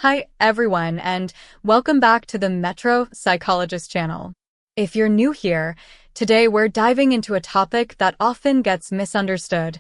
Hi everyone, and welcome back to the MetroPsychologist channel. If you're new here, today we're diving into a topic that often gets misunderstood: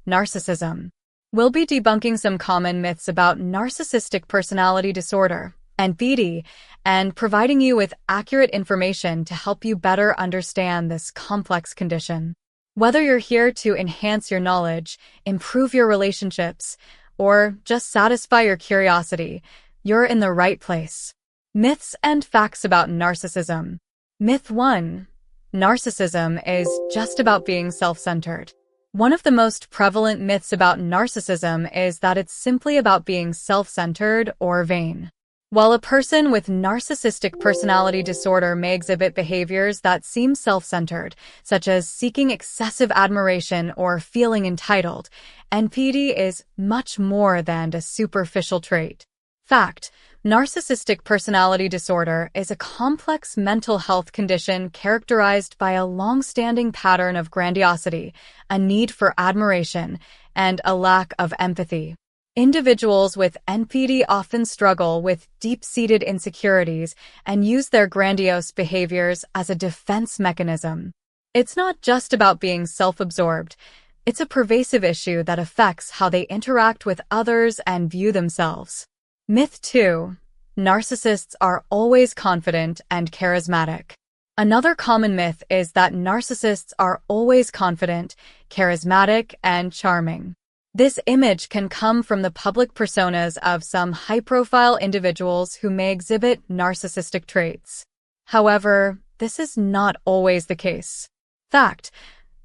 narcissism. We'll be debunking some common myths about narcissistic personality disorder, NPD, and providing you with accurate information to help you better understand this complex condition. Whether you're here to enhance your knowledge, improve your relationships, or just satisfy your curiosity, you're in the right place. Myths and facts about narcissism. Myth 1. Narcissism is just about being self-centered. One of the most prevalent myths about narcissism is that it's simply about being self-centered or vain. While a person with narcissistic personality disorder may exhibit behaviors that seem self-centered, such as seeking excessive admiration or feeling entitled, NPD is much more than a superficial trait. Fact: narcissistic personality disorder is a complex mental health condition characterized by a long-standing pattern of grandiosity, a need for admiration, and a lack of empathy. Individuals with NPD often struggle with deep-seated insecurities and use their grandiose behaviors as a defense mechanism. It's not just about being self-absorbed. It's a pervasive issue that affects how they interact with others and view themselves. Myth 2. Narcissists are always confident and charismatic. Another common myth is that narcissists are always confident, charismatic, and charming. This image can come from the public personas of some high-profile individuals who may exhibit narcissistic traits. However, this is not always the case. Fact: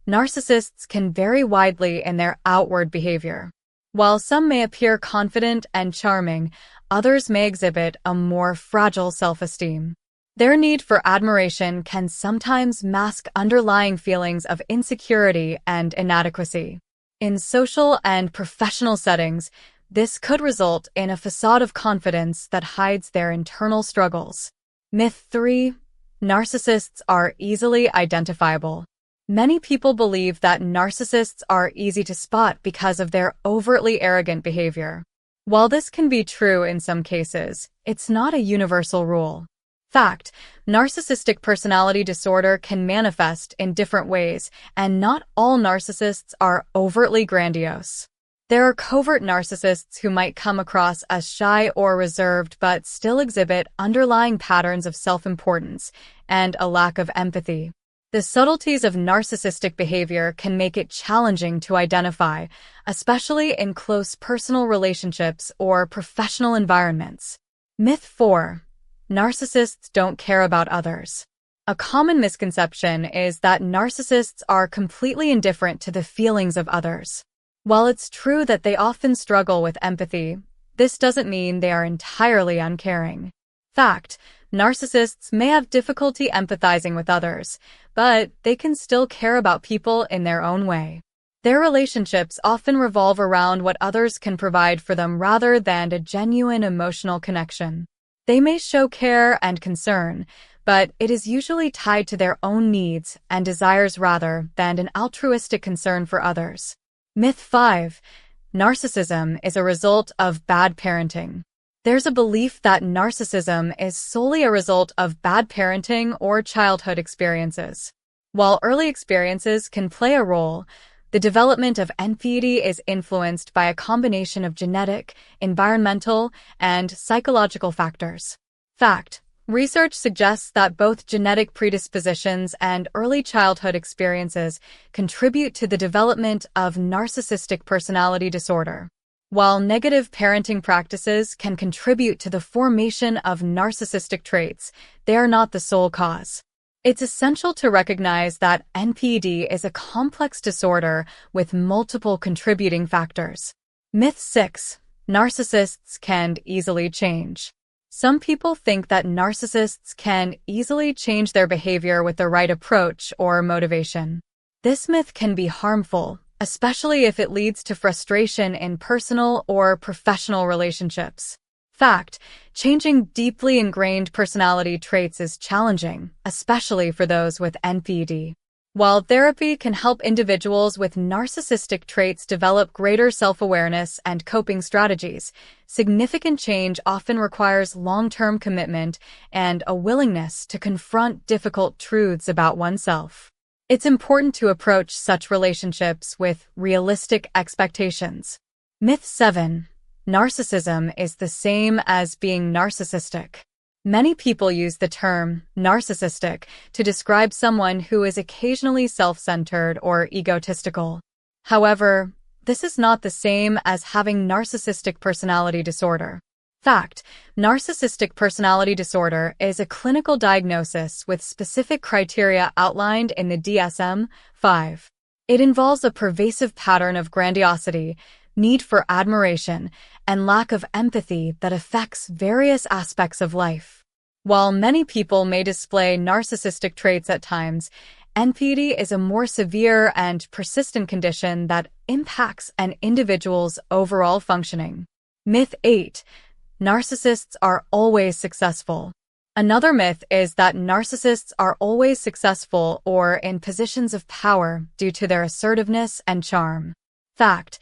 narcissists can vary widely in their outward behavior. While some may appear confident and charming, others may exhibit a more fragile self-esteem. Their need for admiration can sometimes mask underlying feelings of insecurity and inadequacy. In social and professional settings, this could result in a facade of confidence that hides their internal struggles. Myth 3. Narcissists are easily identifiable. Many people believe that narcissists are easy to spot because of their overtly arrogant behavior. While this can be true in some cases, it's not a universal rule. Fact: narcissistic personality disorder can manifest in different ways, and not all narcissists are overtly grandiose. There are covert narcissists who might come across as shy or reserved but still exhibit underlying patterns of self-importance and a lack of empathy. The subtleties of narcissistic behavior can make it challenging to identify, especially in close personal relationships or professional environments. Myth 4. Narcissists don't care about others. A common misconception is that narcissists are completely indifferent to the feelings of others. While it's true that they often struggle with empathy, this doesn't mean they are entirely uncaring. Fact: narcissists may have difficulty empathizing with others, but they can still care about people in their own way. Their relationships often revolve around what others can provide for them rather than a genuine emotional connection. They may show care and concern, but it is usually tied to their own needs and desires rather than an altruistic concern for others. Myth 5. Narcissism is a result of bad parenting. There's a belief that narcissism is solely a result of bad parenting or childhood experiences. While early experiences can play a role, the development of NPD is influenced by a combination of genetic, environmental, and psychological factors. Fact: research suggests that both genetic predispositions and early childhood experiences contribute to the development of narcissistic personality disorder. While negative parenting practices can contribute to the formation of narcissistic traits, they are not the sole cause. It's essential to recognize that NPD is a complex disorder with multiple contributing factors. Myth 6. Narcissists can easily change. Some people think that narcissists can easily change their behavior with the right approach or motivation. This myth can be harmful, especially if it leads to frustration in personal or professional relationships. Fact: changing deeply ingrained personality traits is challenging, especially for those with NPD. While therapy can help individuals with narcissistic traits develop greater self-awareness and coping strategies, significant change often requires long-term commitment and a willingness to confront difficult truths about oneself. It's important to approach such relationships with realistic expectations. Myth 7. Narcissism is the same as being narcissistic. Many people use the term narcissistic to describe someone who is occasionally self-centered or egotistical. However, this is not the same as having narcissistic personality disorder. Fact: narcissistic personality disorder is a clinical diagnosis with specific criteria outlined in the DSM-5. It involves a pervasive pattern of grandiosity, need for admiration, and lack of empathy that affects various aspects of life. While many people may display narcissistic traits at times, NPD is a more severe and persistent condition that impacts an individual's overall functioning. Myth 8. Narcissists are always successful. Another myth is that narcissists are always successful or in positions of power due to their assertiveness and charm. Fact: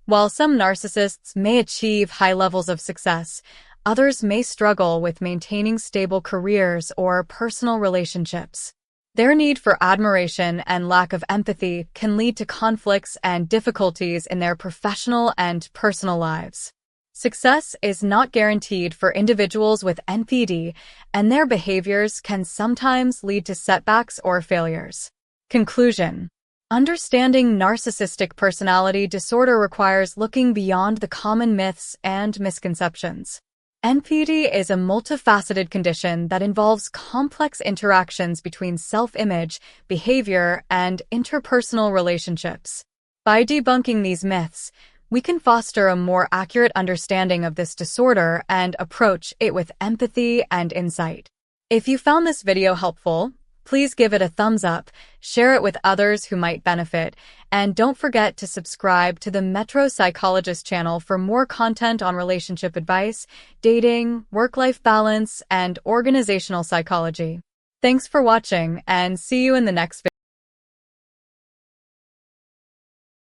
while some narcissists may achieve high levels of success, others may struggle with maintaining stable careers or personal relationships. Their need for admiration and lack of empathy can lead to conflicts and difficulties in their professional and personal lives. Success is not guaranteed for individuals with NPD, and their behaviors can sometimes lead to setbacks or failures. Conclusion: understanding narcissistic personality disorder requires looking beyond the common myths and misconceptions. NPD is a multifaceted condition that involves complex interactions between self-image, behavior, and interpersonal relationships. By debunking these myths, we can foster a more accurate understanding of this disorder and approach it with empathy and insight. If you found this video helpful, please give it a thumbs up, share it with others who might benefit, and don't forget to subscribe to the MetroPsychologist channel for more content on relationship advice, dating, work-life balance, and organizational psychology. Thanks for watching, and see you in the next video.